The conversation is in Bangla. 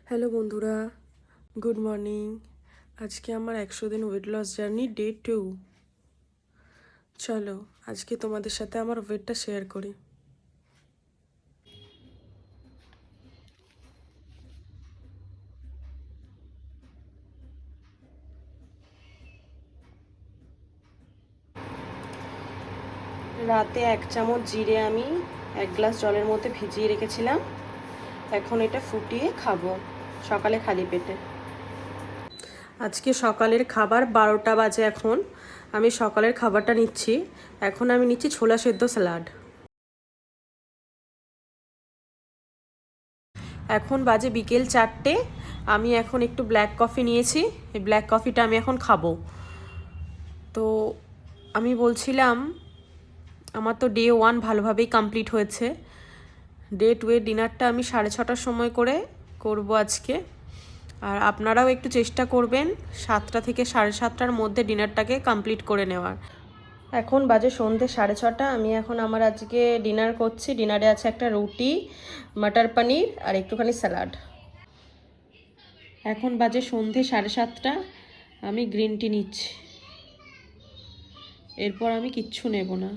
হ্যালো বন্ধুরা, গুড মর্নিং। আজকে আমার 100 দিন ওয়েট লস জার্নি ডে 2। চলো আজকে তোমাদের সাথে আমার ওয়েটটা শেয়ার করি। রাতে 1 চামচ জিরে আমি 1 গ্লাস জলের মধ্যে ভিজিয়ে রেখেছিলাম। এখন এটা ফুটিয়ে খাবো সকালে খালি পেটে। আজকে সকালের খাবার 12টা বাজে। এখন আমি সকালের খাবারটা নিচ্ছি। এখন আমি নিচ্ছি ছোলা সেদ্ধ স্যালাড। এখন বাজে বিকেল 4টে। আমি এখন একটু ব্ল্যাক কফি নিয়েছি। এই ব্ল্যাক কফিটা আমি এখন খাবো। তো আমি বলছিলাম আমার তো ডে 1 ভালোভাবেই কমপ্লিট হয়েছে। ডে 2 এর ডিনারটা আমি 6:30টার সময় করে করব আজকে। আর আপনারাও একটু চেষ্টা করবেন 7টা থেকে 7:30টার মধ্যে ডিনারটাকে কমপ্লিট করে নেওয়ার। এখন বাজে সন্ধ্যে 6:30। আমি এখন আমার আজকে ডিনার করছি। ডিনারে আছে একটা রুটি, মটর পনির আর একটুখানি স্যালাড। এখন বাজে সন্ধ্যে 7:30। আমি গ্রিন টি নিচ্ছি, এরপর আমি কিচ্ছু নেব না।